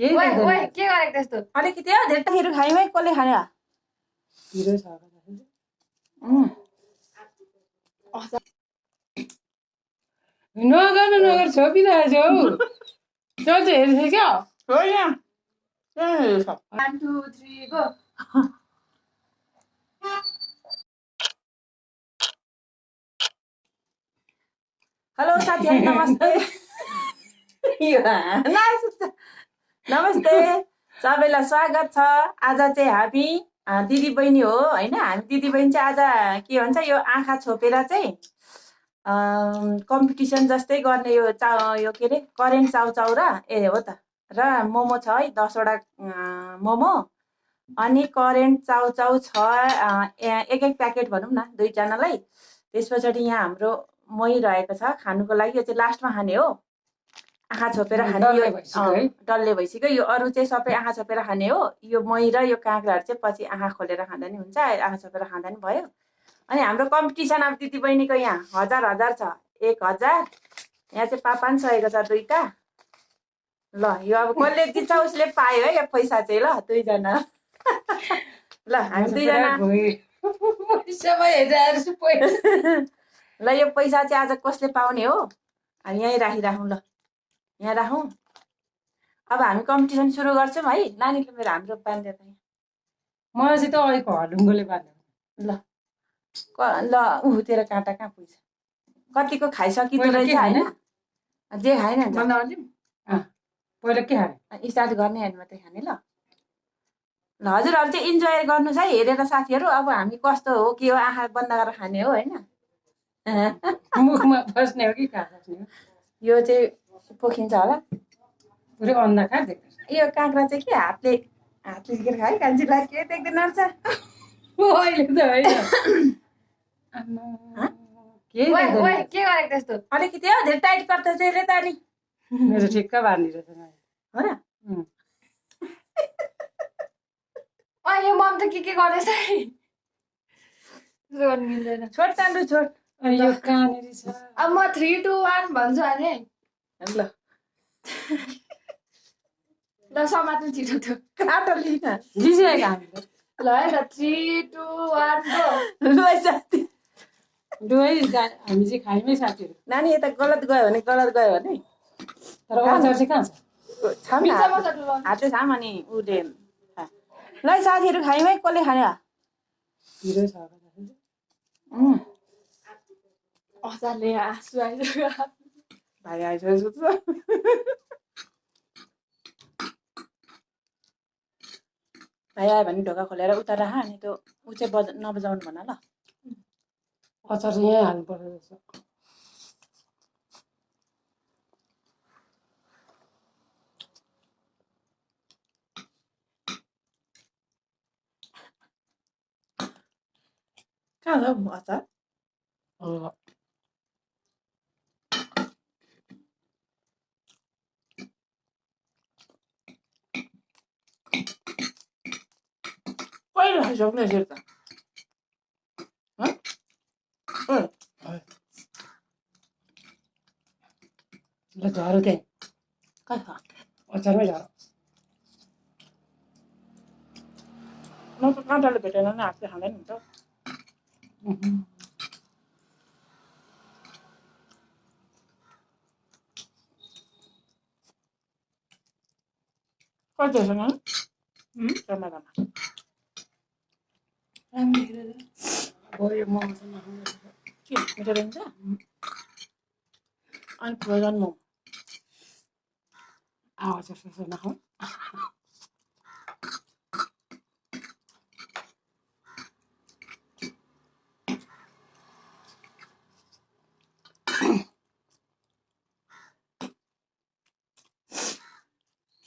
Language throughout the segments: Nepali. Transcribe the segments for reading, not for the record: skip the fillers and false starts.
ओए ओए के गरेको त्यस्तो अलिकति हो धेरै खायौँ है कसले खाने पिरो छ नगर छोपिरहेको छौ चल्छ हेर्छ क्या होइन 1 2 3 गो हेलो साथीहरू नमस्ते नमस्ते सबैलाई स्वागत छ आज चाहिँ हामी दिदी बहिनी हो होइन हामी दिदी बहिनी चाहिँ आज के भन्छ यो आँखा छोपेर चाहिँ कम्पिटिसन जस्तै गर्ने यो यो के अरे करेन्ट चाउचाउ र हो त र मोमो छ है 10वटा मोमो अनि करेन्ट चाउचाउ छ एक प्याकेट भनौँ न दुईजनालाई। त्यस पछाडि यहाँ हाम्रो मही रहेको छ खानुको लागि। यो चाहिँ लास्टमा खाने हो आँखा छोपेर खाने यो डल्ले भइसक्यो। यो अरू चाहिँ सबै आँखा छोपेर खाने हो। यो मही र यो काँक्राहरू चाहिँ पछि आँखा खोलेर खाँदा नि हुन्छ आँखा छोपेर खाँदा नि भयो। अनि हाम्रो कम्पिटिसन अब दिदी बहिनीको यहाँ 1000 छ 1000 यहाँ चाहिँ 500 छ दुईटा। ल यो अब कसले जित्छ उसले पायो है यो पैसा चाहिँ ल दुईजना ल हामी दुईजना ल यो पैसा चाहिँ आज कसले पाउने हो हामी यहीँ राखिराखौँ। ल यहाँ राखौँ। अब हामी कम्पिटिसन सुरु गर्छौँ है। नानीले मेरो हाम्रो बाँधेर मलाई चाहिँ त अहिलेको हडुङ्गोले बाँध्यो ल ल तेरो काँटा कहाँ पुग्छ कतिको खाइसकिँदो रहेछ होइन जे खाएन पहिला के खाने स्टार्ट गर्ने होइन मात्रै खाने। ल ल हजुरहरू चाहिँ इन्जोय गर्नुहोस् है हेरेर साथीहरू। अब हामी कस्तो हो के हो आँखा बन्द गरेर खाने हो होइन मुखमा फस्ने हो कि कहाँ फस्ने हो यो चाहिँ पोखिन्छ होला पुरै अन्डा कहाँ देख्छ यो काँक्रा चाहिँ के हातले झिकेर खायो कान्छीलाई के देख्दैन रहेछ अहिले त होइन ओए ओए के गरेको त्यस्तो अलिकति हो धेरै टाइट गर्छ त्यसले त नि मेरो ठिक्क बाँधिरहेछ हो र यो मम त के गर्दैछ गर्नु मिल्दैन छोड तान्डु छोड अनि यो कहाँनिर छ अब म 3 2 1 भन्छु अनि ल ल समात्नु छिटो त्यो काँटो लिन जिसिरहेको हामीले ल है त 3 2 1 गो ल साथी दुवै हामी चाहिँ खाइमै साथीहरू नानी यता गलत गयो भने तर अचार चाहिँ कहाँ छ हातले छाम अनि उसले ल साथीहरू खायौँ है कसले खाने पिरो छ अचारले आँसु आइसक्यो भाइ आइसकेको भाइ आयो भने ढोका खोलेर उता राख अनि त्यो ऊ चाहिँ नबजाउनु भन ल अचार चाहिँ यहीँ हाल्नुपर्छ रहेछ कहाँ छ अचार कहिले खाइसक्ने यसरी त ल झरो त्यहीँ कहाँ छ अचारमै झरो म त काँटाले भेटेन नि हातले खाँदैन हुन्छ कति छ न टमाटरमा गयो मोमो के मिठो रहन्छ अनि फ्रोजन मोमो अचार ससो नखाउँ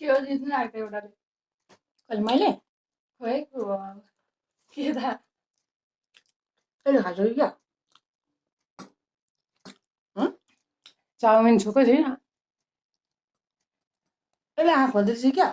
के हो जित्नु आएको एउटाले कहिले मैले खोइ के त कहिले खाइसक्यो क्या चाउमिन छोकै छैन यसले आँखा खोल्दैछ क्या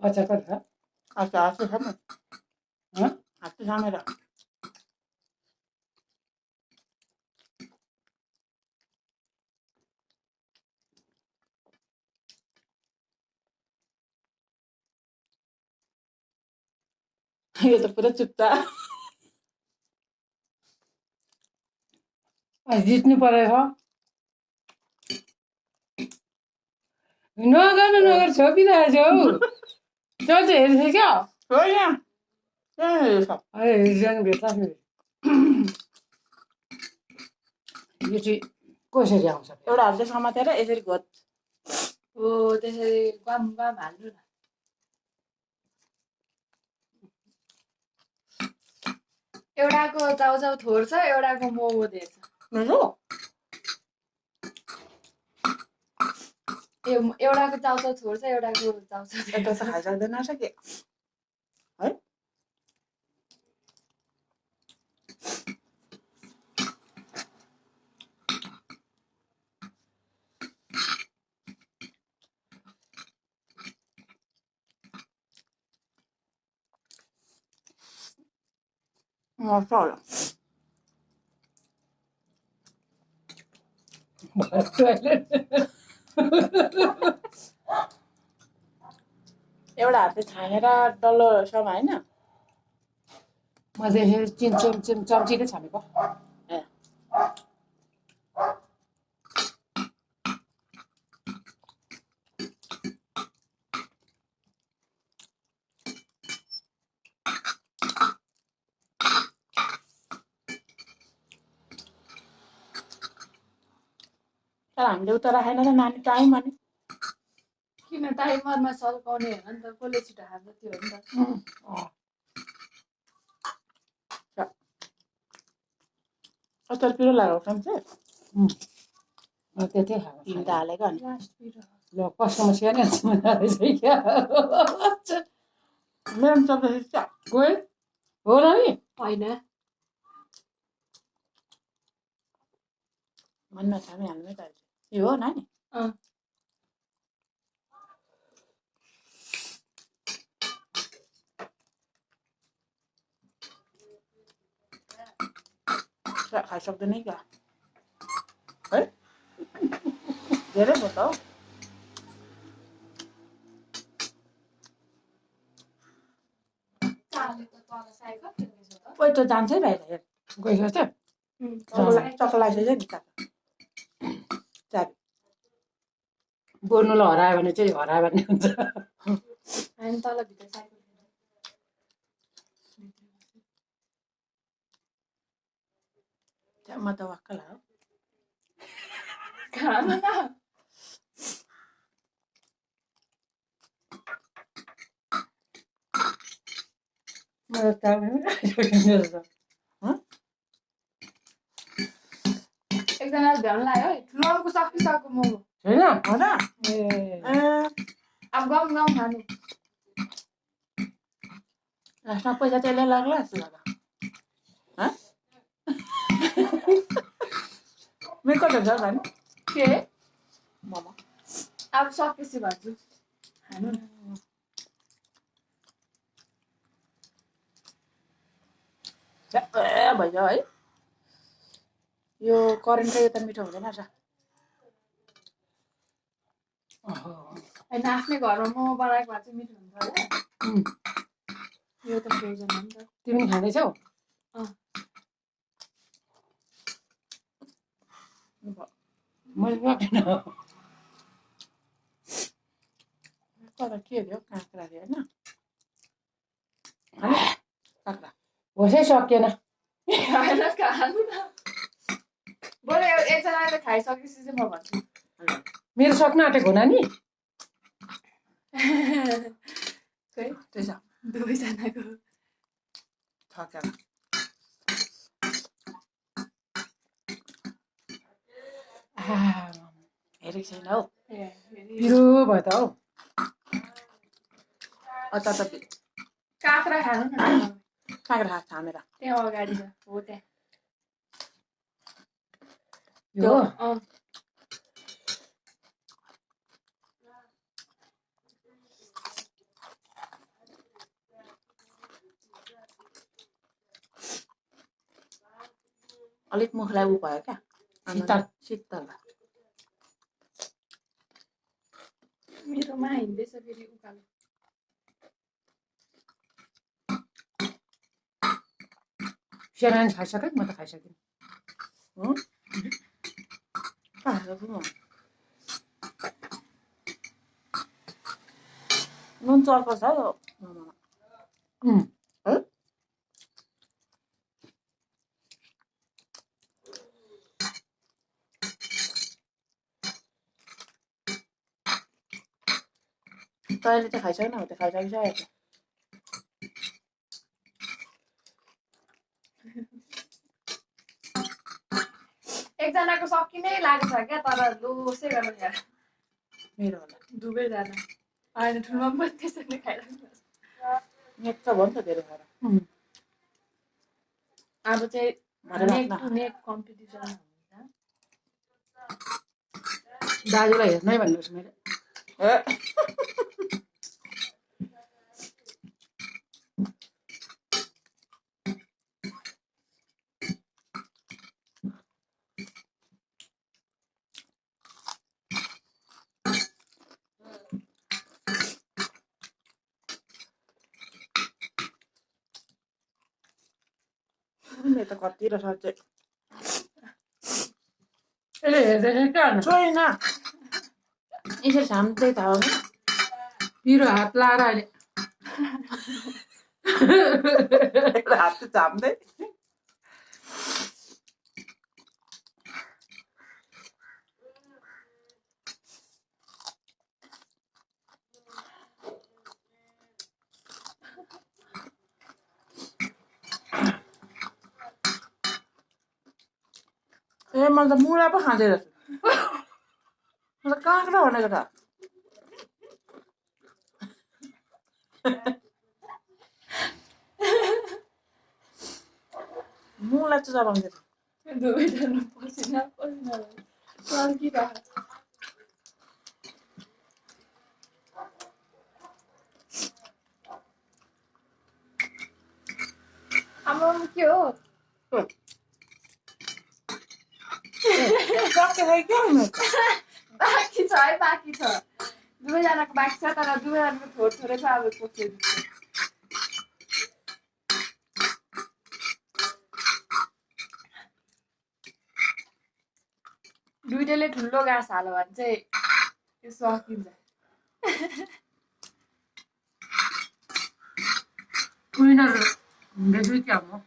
अचार कति छ हाँस्छु छ नि हँ? हाँस्छु छ मेरो यो त पुरा चुप्ता जित्नु परेछ नगर छोपिरहेको छौ चल्छ हेर्छ क्या होइन अरे हिजो भेट्ला यो चाहिँ कसरी आउँछ एउटा हातले समातेर यसरी घोच हो त्यसरी गम गम हाल्नु न एउटाको चाउचाउ थोर छ एउटाको मोमो धेर छ मेरो एउटाको चाउचाउ थोर छ एउटाको चाउचाउ धेर यता त छ खाइसक्दैन रहेछ के है मजा होला एउटा हातले छानेर डल्लो समाएन मैले यसरी चम्चीले छानेको ए तर हामीले उता राखेन त नानी टाइम अनि किन टाइमरमा सल्काउने होइन नि त कसले छिटो खान्छ त्यो हो नि त अचार पिरो लगाएको खान्छ त्यतै खाएको तिन त हालेको अनि लास्ट पिरो ल कस्टमर स्याहार्ने रहेछ क्या मेरो पनि चल्दैछ क्या गयो हो र नि होइन मनमा छामी हाल्नु त यो हो नानी खाइसक्दैन क्या है धेरै भयो त हौ ओइ त जान्छै भाइ हेर गइसक्यो त चक्लाइसक्यो नि चाबी बोल्नुलाई हरायो भने चाहिँ हरायो भन्ने हुन्छ होइन तल भित्र साइकल म त वाक्क लाग्यो खानु न मेरो त एकजना भ्याउनु लाग्यो है ठुलोको सकिसक्यो मोमो छैन हो र ए अब गम गम खानु लास्टमा पैसा त्यसले लाग्ला जस्तो लाग्यो मेरो कता छ खानु के मोमो अब सकेपछि भन्छु खानु न भइज है यो करेन्टको यो त मिठो हुँदैन रहेछ होइन आफ्नै घरमा मोमो बनाएको भए चाहिँ मिठो हुन्छ होला यो त फ्रोजन हो नि त तिमी पनि खाँदैछौ मैले सकिनँ तर के अरे हौ काँक्रा अरे होइन काँक्रा होसै सकिएन होइन खानु न बरु एकजनाले खाइसकेपछि चाहिँ म भन्छु मेरो सक्न आँटेको हो नानी खै त्यही छ दुवैजनाको छ क्या हेरेको छैन हौ पिरो भयो त हौ अचार त काँक्रा खानु न काँक्रा हात छामेर त्यहाँ अगाडि छ हो त्यहाँ यो अलिक मुखलाई उ भयो क्या शीतल। शीतल मेरोमा हिँड्दैछ फेरि उकालो सेनानी खाइसक्यो म त खाइसकेँ नुन चर्को छ यो मोमोमा है तैँले चाहिँ खाइसकेन हो त्यो खाइसकिसकेको एकजनाको सकि नै लागेको छ क्या तर लोसै गरेर यहाँ मेरो होला दुवैजना होइन ठुलोमा पनि त्यसरी खाइराख्नु नेक्स्ट भयो नि त धेरै खाएर अब चाहिँ भरे नेक राख्न टु नेक कम्पिटिसन हुन्छ दाजुलाई हेर्नै भन्नुहोस् मैले ए मेरो त कति रहेछ चाहिँ यसले हेर्दैन क्या छैन यसरी छाम्दै थाहा हो पिरो हात लाएर अहिले हात चाहिँ छाम्दै ए मैले त मुला पो खाँदै रहेछु म त काँक्रा भनेको त मुला चाहिँ चबाउँदै दुवैजना पसिना पसिना चर्किरहेको छ आमा के हो बाँकी छ है बाँकी छ दुवैजनाको बाँकी छ तर दुवैजनाको थोरै थोरै छ अब कसले दिन्छ दुइटैले ठुलो घाँस हाल्यो भने चाहिँ त्यो सकिन्छ विनर हुँदैछु क्या म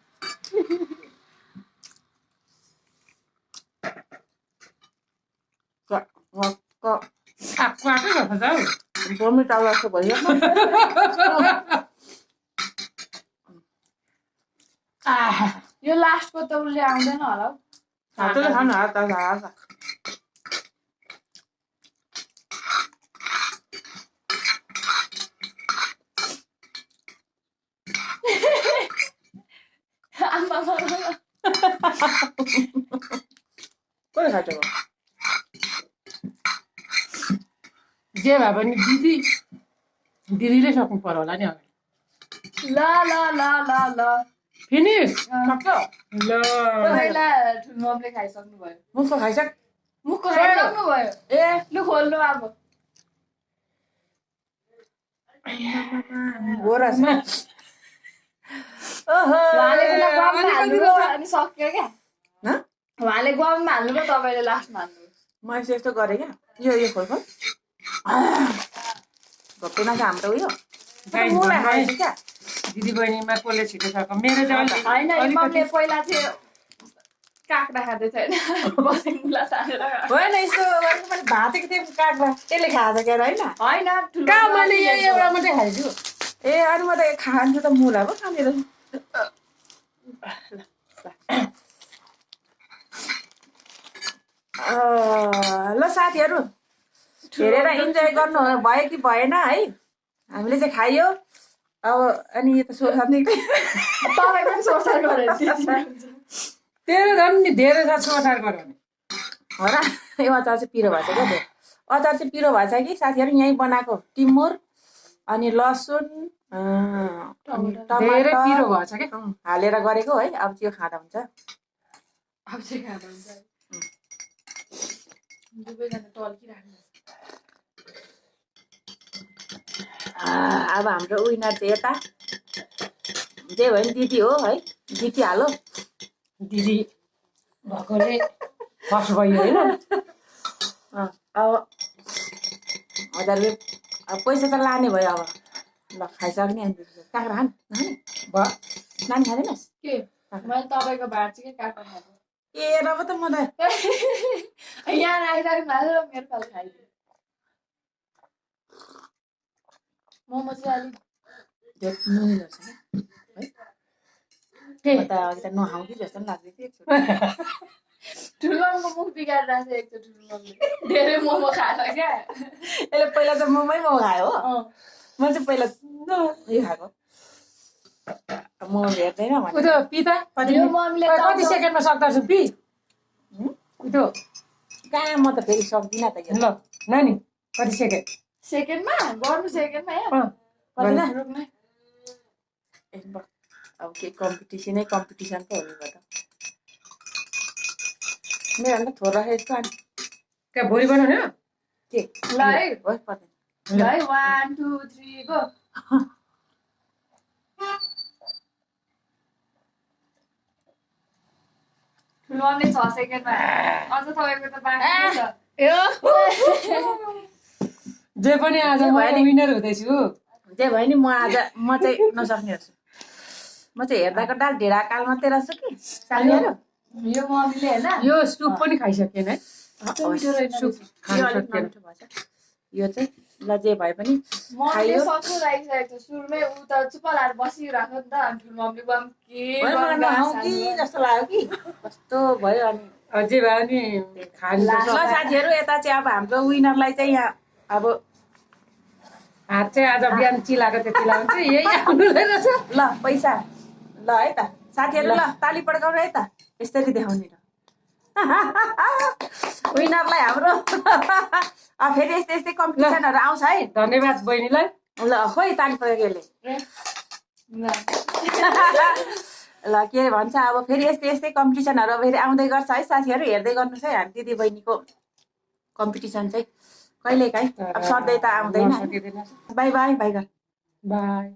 आएको आएकै गर्छ त हौ बमी टाउला जस्तो भयो यो लास्टको त उसले आउँदैन होला हौ हातले खानु हात हात आमा कसले खान्छ जे भए पनि दिदीले सक्नु पर्यो होला नि अगाडि ल ल ल ल ल फिनिस सक्छ ल पहिला ठुलोमले खाइसक्नु भयो मुखको खाइसक मुखको खाइसक्नु भयो ए लु खोल्नु अब हो र उहाँले बेला गममा हाल्नुभयो अनि सक्यो क्या हँ? उहाँले गममा हाल्नुभयो तपाईँले लास्टमा हाल्नु मैले चाहिँ यस्तो गरेँ क्या यो खोल खोल घोप्टेमा चाहिँ हाम्रो उयो मुला खाएछु क्या दिदी बहिनीमा कसले छिटो सक्छ मेरो चाहिँ होइन इमामले पहिला चाहिँ काँक्रा खाँदै छैन बसी मुला तानेर होइन यस्तो गरेको मैले भाँचेको थिएँ काँक्रा त्यसले खाएको छ क्या होइन होइन कहाँ मैले एउटा मात्रै खाइछु ए अनि म त खान्छु त मुला पो खाने रहेछ ल साथीहरू हेरेर इन्जोय गर्नु भयो कि भएन है हामीले चाहिँ खायो अब अनि यो त सोच्ने तपाईँ पनि सोचाइ गरेर तेरो झन् नि धेरै छ सोचार गऱ्यो भने हो र यो अचार चाहिँ पिरो भएको छ क्या त्यो अचार चाहिँ पिरो भएको छ कि साथीहरू यहीँ बनाएको टिमुर अनि लसुन अनि धेरै टमाटर पिरो भएछ क्या हालेर गरेको है अब त्यो खाँदा हुन्छ अब चाहिँ खानुहुन्छ दुवैजना टल्किराख्नु अब हाम्रो विनर चाहिँ यता जे भयो नि दिदी हो है जितिहालो दिदी भएकोले फर्स्ट भयो होइन अब 1000 रुपियाँ अब पैसा त लाने भयो अब ल खाइसक्ने अनि काँक्रा खान नानी भयो नानी खाँदैनस् के मैले तपाईँको भात चाहिँ के काट्न खाएको ए रब त म त यहाँ आइराख्नु भएको मेरो पाल खाइदियो मोमो चाहिँ अलिक झोक नुनी जस्तो के क्या है म त अघि त नखाउँ कि जस्तो पनि लाग्दै थियो एकचोटि ठुलोको मुख बिगारिरहेको छ एकचोटि ठुलोले धेरै मोमो खाएर क्या यसले पहिला त मोमो खायो हो म चाहिँ पहिला उयो खाएको मोमो हेर्दैन उ त्यो पिता यो मम्मीले कति सेकेन्डमा सक्दछ पि त्यो कहाँ म त फेरि सक्दिनँ त यो ल नानी कति सेकेन्ड सेकेन्डमा गर्नु सेकेन्डमा यहाँ पर्दैन रुक्नु अब के कम्पिटिसनै कम्पिटिसन पो हो नि त मेरो अन्त थोर यस्तो अनि क्या भोलि बनाउने हो के ल है हो पर्दैन ल है 1 2 3 गो ठुलो मम्मीले 6 सेकेन्डमा अझ तपाईँको त बाँकी छ जे पनि आज म विनर हुँदैछु जे भयो नि म चाहिँ नसक्ने रहेछु म चाहिँ हेर्दाको डाल ढेडा काल मात्रै रहेछु कि सालीहरू यो मम्मीले होइन यो सुप पनि खाइसकेन है मिठो रहेन सुप रहेछ। खान यो अलिक सकिएन नमिठो भएछ यो चाहिँ ल जे भए पनि मम्मीले खाइयो। सक्नु लागिसकेको छ सुरुमै ऊ त चुप्प लाएर बसिरहेको नि त अनि ठुलो मम्मीले गम के भयो मलाई नखाउँ कि जस्तो लाग्यो कि कस्तो भयो अनि जे भए नि खानु ल साथीहरू यता चाहिँ अब हाम्रो विनरलाई चाहिँ यहाँ अब हात चाहिँ आज बिहान चिलाएको त्यो चिलाएको चाहिँ यही आउनु रहेछ ल पैसा ल है त साथीहरू ल ताली पड्काउनु है त यसरी देखाउने र विनरलाई हाम्रो फेरि यस्तै यस्तै कम्पिटिसनहरू आउँछ है धन्यवाद बहिनीलाई ल खोइ ताली पड्काउले ल के भन्छ अब फेरि यस्तै यस्तै कम्पिटिसनहरू फेरि आउँदै गर्छ है साथीहरू हेर्दै गर्नुहोस् है हामी दिदी बहिनीको कम्पिटिसन चाहिँ कहिलेकाहीँ अब सधैँ त आउँदैन सकिँदैन बाई बाई बाई बाई